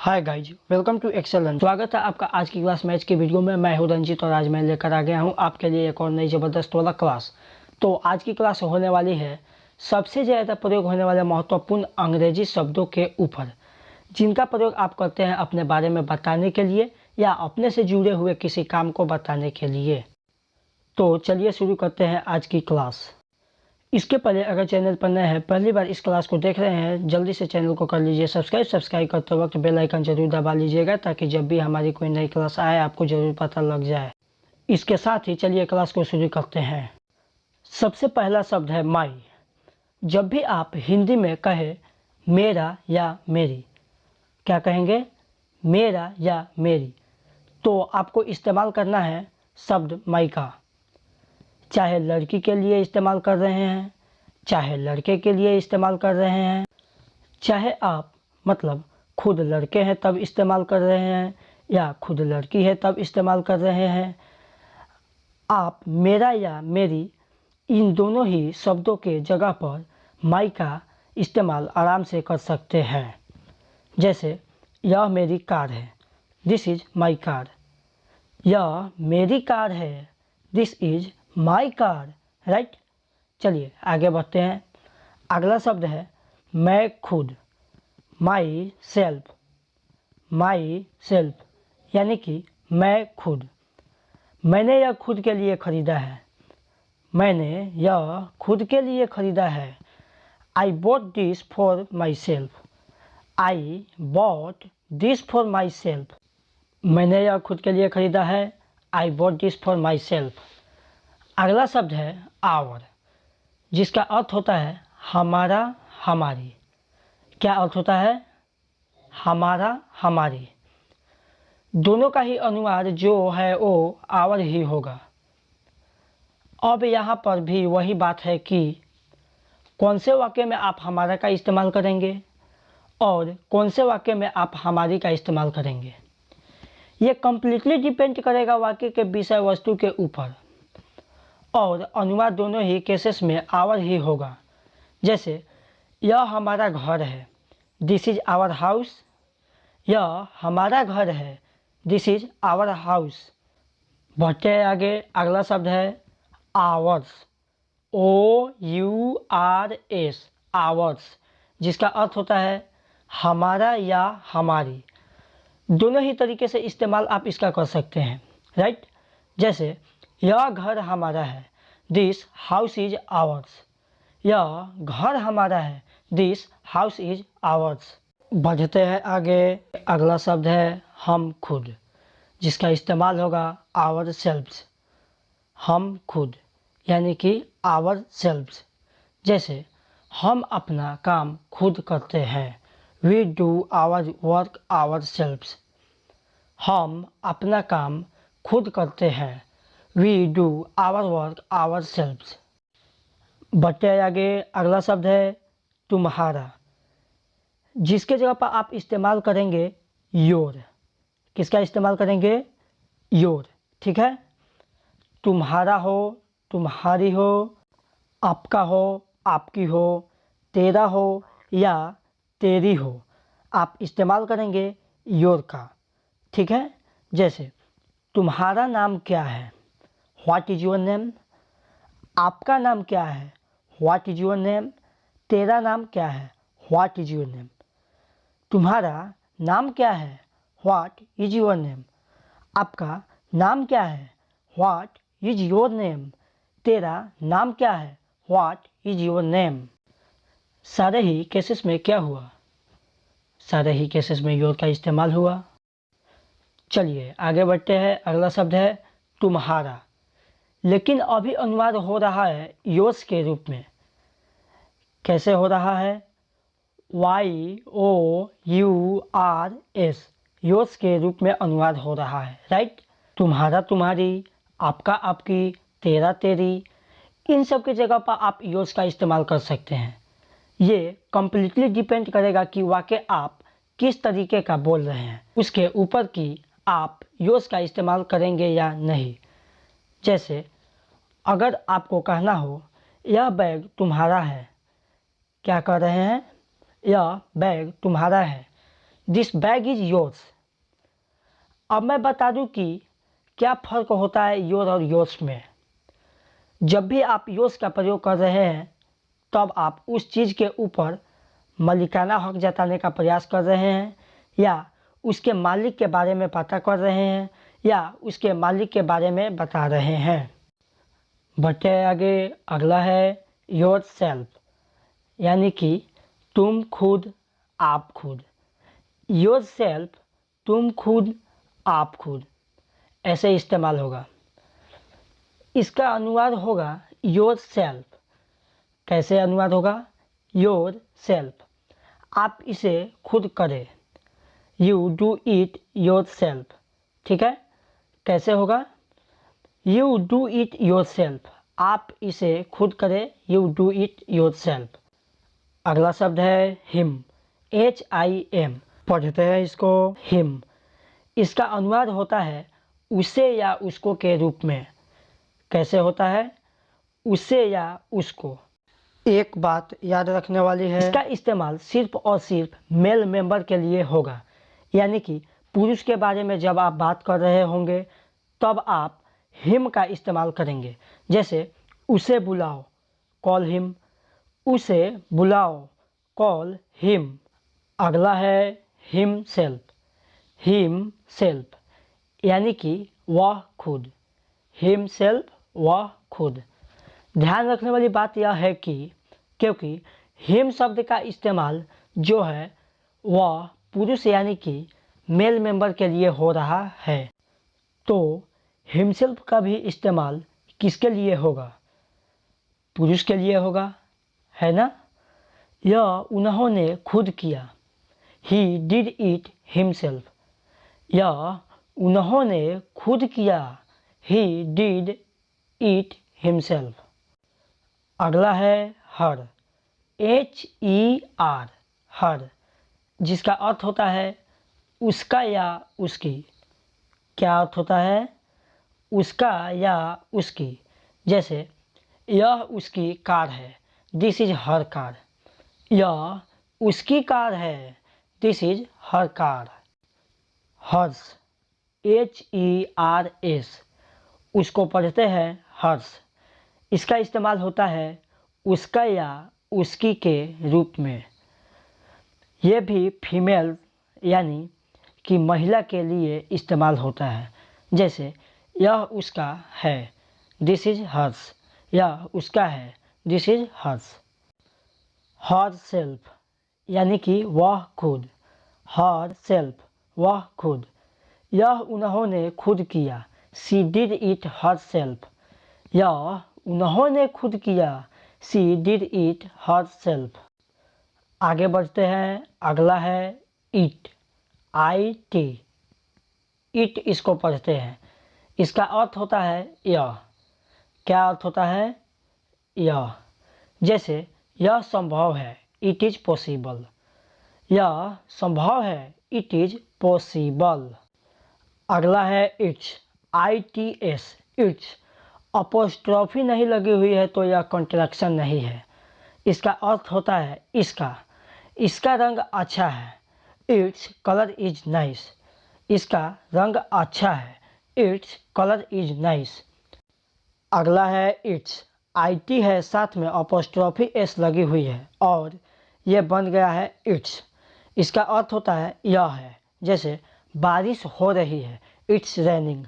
Hi guys, welcome to excellent. स्वागत है आपका आज की क्लास मैथ की वीडियो में। मैं हूं रंजीत और आज मैं लेकर आ गया हूं आपके लिए एक और नई ज़बरदस्त वाला क्लास। तो आज की क्लास होने वाली है सबसे ज़्यादा प्रयोग होने वाले महत्वपूर्ण अंग्रेजी शब्दों के ऊपर, जिनका प्रयोग आप करते हैं अपने बारे में बताने के लिए या अपने से जुड़े हुए किसी काम को बताने के लिए। तो चलिए शुरू करते हैं आज की क्लास। इसके पहले अगर चैनल पर नए हैं, पहली बार इस क्लास को देख रहे हैं, जल्दी से चैनल को कर लीजिए सब्सक्राइब करते वक्त बेल आइकन जरूर दबा लीजिएगा ताकि जब भी हमारी कोई नई क्लास आए आपको ज़रूर पता लग जाए। इसके साथ ही चलिए क्लास को शुरू करते हैं। सबसे पहला शब्द है माई। जब भी आप हिंदी में कहे मेरा या मेरी, क्या कहेंगे? मेरा या मेरी, तो आपको इस्तेमाल करना है शब्द माई का। चाहे लड़की के लिए इस्तेमाल कर रहे हैं, चाहे लड़के के लिए इस्तेमाल कर रहे हैं, चाहे आप खुद लड़के हैं तब इस्तेमाल कर रहे हैं या खुद लड़की है तब इस्तेमाल कर रहे हैं, आप मेरा या मेरी इन दोनों ही शब्दों के जगह पर माई का इस्तेमाल आराम से कर सकते हैं। जैसे यह मेरी कार है, दिस इज़ माई कार। यह मेरी कार है, this is my car, right. चलिए आगे बढ़ते हैं। अगला शब्द है मैं खुद, माई सेल्फ। माई सेल्फ यानी कि मैं खुद। मैंने यह खुद के लिए ख़रीदा है। मैंने यह खुद के लिए ख़रीदा है। I bought this for my self. I bought this for my self. मैंने यह खुद के लिए ख़रीदा है। I bought this for my self. अगला शब्द है आवर, जिसका अर्थ होता है हमारा हमारी। क्या अर्थ होता है? हमारा हमारी। दोनों का ही अनुवाद जो है वो आवर ही होगा। अब यहाँ पर भी वही बात है कि कौन से वाक्य में आप हमारा का इस्तेमाल करेंगे और कौन से वाक्य में आप हमारी का इस्तेमाल करेंगे। ये कम्प्लीटली डिपेंड करेगा वाक्य के विषय वस्तु के ऊपर, और अनुवाद दोनों ही केसेस में आवर ही होगा। जैसे यह हमारा घर है, दिस इज़ आवर हाउस। यह हमारा घर है, दिस इज़ आवर हाउस। बढ़ते हैं आगे। अगला शब्द है आवर्स, OURS, आवर्स, जिसका अर्थ होता है हमारा या हमारी। दोनों ही तरीके से इस्तेमाल आप इसका कर सकते हैं, राइट। जैसे यह घर हमारा है, दिस हाउस इज आवर्स। यह घर हमारा है, दिस हाउस इज आवर्स। बढ़ते हैं आगे। अगला शब्द है हम खुद, जिसका इस्तेमाल होगा आवर सेल्व्स। हम खुद यानी कि आवर सेल्व्स। जैसे हम अपना काम खुद करते हैं, we do our work ourselves. हम अपना काम खुद करते हैं, we do our work ourselves. बढ़ते आगे। अगला शब्द है तुम्हारा, जिसके जगह पर आप इस्तेमाल करेंगे योर। किसका इस्तेमाल करेंगे? योर, ठीक है। तुम्हारा हो, तुम्हारी हो, आपका हो, आपकी हो, तेरा हो या तेरी हो, आप इस्तेमाल करेंगे योर का, ठीक है। जैसे तुम्हारा नाम क्या है, व्हाट इज योर नेम। आपका नाम क्या है, व्हाट इज योर नेम। तेरा नाम क्या है, व्हाट इज योर नेम। तुम्हारा नाम क्या है, व्हाट इज योर नेम। आपका नाम क्या है, व्हाट इज योर नेम। तेरा नाम क्या है, व्हाट इज योर नेम। सारे ही केसेस में क्या हुआ? सारे ही केसेस में योर का इस्तेमाल हुआ। चलिए आगे बढ़ते हैं। अगला शब्द है तुम्हारा, लेकिन अभी अनुवाद हो रहा है योर्स के रूप में। कैसे हो रहा है? YOURS, योर्स के रूप में अनुवाद हो रहा है, राइट। तुम्हारा तुम्हारी, आपका आपकी, तेरा तेरी, इन सब की जगह पर आप योर्स का इस्तेमाल कर सकते हैं। ये कम्प्लीटली डिपेंड करेगा कि वाक्य आप किस तरीके का बोल रहे हैं, उसके ऊपर कि आप योर्स का इस्तेमाल करेंगे या नहीं। जैसे अगर आपको कहना हो यह बैग तुम्हारा है, क्या कह रहे हैं? यह बैग तुम्हारा है, दिस बैग इज योर्स। अब मैं बता दूं कि क्या फ़र्क होता है योर और योर्स में। जब भी आप योर्स का प्रयोग कर रहे हैं तब आप उस चीज़ के ऊपर मालिकाना हक जताने का प्रयास कर रहे हैं, या उसके मालिक के बारे में पता कर रहे हैं, या उसके मालिक के बारे में बता रहे हैं। बढ़ते आगे, अगला है योर सेल्फ, यानी कि तुम खुद, आप खुद। योर सेल्फ, तुम खुद, आप खुद, ऐसे इस्तेमाल होगा। इसका अनुवाद होगा योर सेल्फ। कैसे अनुवाद होगा? योर सेल्फ, आप इसे खुद करें। You do it your self. ठीक है, कैसे होगा? You do it your self, आप इसे खुद करें। You do it your self. अगला शब्द है हिम, HIM। पढ़ते हैं इसको, हिम। इसका अनुवाद होता है उसे या उसको के रूप में। कैसे होता है? उसे या उसको। एक बात याद रखने वाली है, इसका इस्तेमाल सिर्फ और सिर्फ मेल मेंबर के लिए होगा। यानी कि पुरुष के बारे में जब आप बात कर रहे होंगे तब आप हिम का इस्तेमाल करेंगे। जैसे उसे बुलाओ, कॉल हिम। उसे बुलाओ, कॉल हिम। अगला है हिम सेल्फ, हिम सेल्फ, यानी कि वह खुद। हिम सेल्फ, वह खुद। ध्यान रखने वाली बात यह है कि क्योंकि हिम शब्द का इस्तेमाल जो है वह पुरुष यानी कि मेल मेंबर के लिए हो रहा है, तो हिमसेल्फ का भी इस्तेमाल किसके लिए होगा? पुरुष के लिए होगा, है ना? यह उन्होंने खुद किया। He did it himself. यह उन्होंने खुद किया। He did it himself. अगला है हर, HER, हर, जिसका अर्थ होता है उसका या उसकी। क्या अर्थ होता है? उसका या उसकी। जैसे यह उसकी कार है, दिस इज हर कार। यह उसकी कार है, this is her car. Harsh, HERS, उसको पढ़ते हैं हर्ष। इसका इस्तेमाल होता है उसका या उसकी के रूप में। यह भी फीमेल यानी कि महिला के लिए इस्तेमाल होता है। जैसे यह उसका है, दिस इज हर्ष। यह उसका है, this is Harsh. Her self, यानी कि वह खुद। हर सेल्फ, वह खुद। यह उन्होंने खुद किया, she did it her self. यह उन्होंने खुद किया, she did it her self. आगे बढ़ते हैं, अगला है इट, IT। इट इसको पढ़ते हैं। इसका अर्थ होता है यह। क्या अर्थ होता है? यह। जैसे यह संभव है, इट इज पॉसिबल। यह संभव है, इट इज पॉसिबल। अगला है इट्स, ITS, इट्स। अपोस्ट्रोफी नहीं लगी हुई है तो यह कॉन्ट्रैक्शन नहीं है। इसका अर्थ होता है इसका। इसका रंग अच्छा है, इट्स कलर इज नाइस। इसका रंग अच्छा है, इट्स कलर इज नाइस। अगला है इट्स, IT है, साथ में अपोस्ट्रोफी S लगी हुई है और यह बन गया है इट्स। इसका अर्थ होता है यह है। जैसे बारिश हो रही है, इट्स रेनिंग।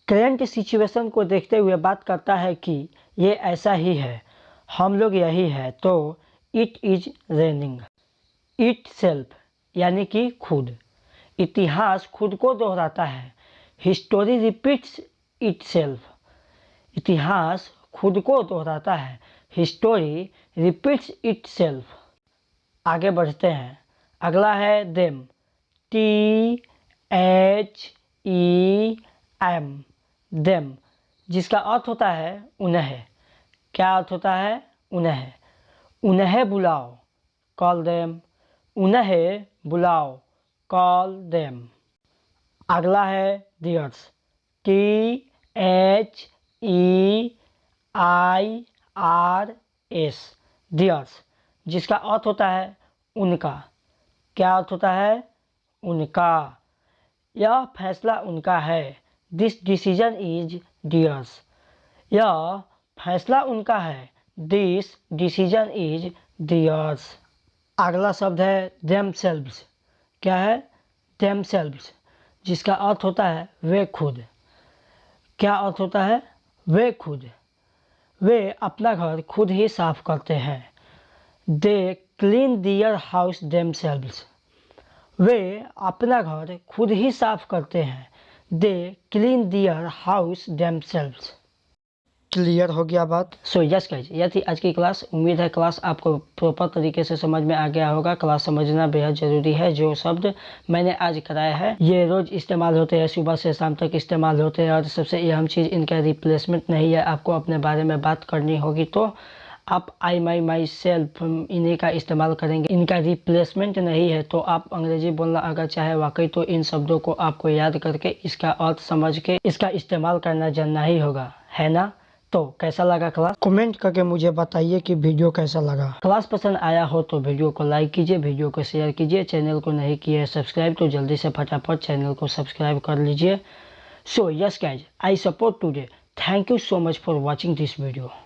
करेंट सिचुएशन को देखते हुए बात करता है कि ये ऐसा ही है, हम लोग यही है, तो it is raining. It self, यानी कि खुद। इतिहास खुद को दोहराता है, हिस्टोरी रिपीट्स इट सेल्फ। इतिहास खुद को दोहराता है, हिस्टोरी रिपीट्स इट सेल्फ। आगे बढ़ते हैं, अगला है देम, THEM, देम, जिसका अर्थ होता है उन्हें। क्या अर्थ होता है? उन्हें। उन्हें बुलाओ, कॉल देम। उन्हें बुलाओ, कॉल देम। अगला है दियर्स, THEIRS, दियर्स, जिसका अर्थ होता है उनका। क्या अर्थ होता है? उनका, यह फैसला उनका है। दिस डिसीजन इज दियर्स, यह फैसला उनका है। This decision is theirs. अगला शब्द है themselves। क्या है? themselves, जिसका अर्थ होता है वे खुद। क्या अर्थ होता है? वे खुद। वे अपना घर खुद ही साफ करते हैं। They clean their house themselves, वे अपना घर खुद ही साफ करते हैं। They clean their house themselves। Clear हो गया बात? सो यस गाइज, यह थी आज की क्लास। उम्मीद है क्लास आपको प्रॉपर तरीके से समझ में आ गया होगा। क्लास समझना बेहद ज़रूरी है। जो शब्द मैंने आज कराया है ये रोज़ इस्तेमाल होते हैं, सुबह से शाम तक इस्तेमाल होते हैं, और सबसे अहम चीज़ इनका रिप्लेसमेंट नहीं है। आपको अपने बारे में बात करनी होगी तो आप आई माई सेल्फ इन्हीं का इस्तेमाल करेंगे। इनका रिप्लेसमेंट नहीं है। तो आप अंग्रेजी बोलना अगर चाहे वाकई तो इन शब्दों को आपको याद करके इसका अर्थ समझ के इसका इस्तेमाल करना जानना ही होगा, है ना? तो कैसा लगा क्लास? कमेंट करके मुझे बताइए कि वीडियो कैसा लगा। क्लास पसंद आया हो तो वीडियो को लाइक कीजिए, वीडियो को शेयर कीजिए। चैनल को नहीं किए सब्सक्राइब तो जल्दी से फटाफट चैनल को सब्सक्राइब कर लीजिए। So yes guys, I support today. Thank you so much for watching this video.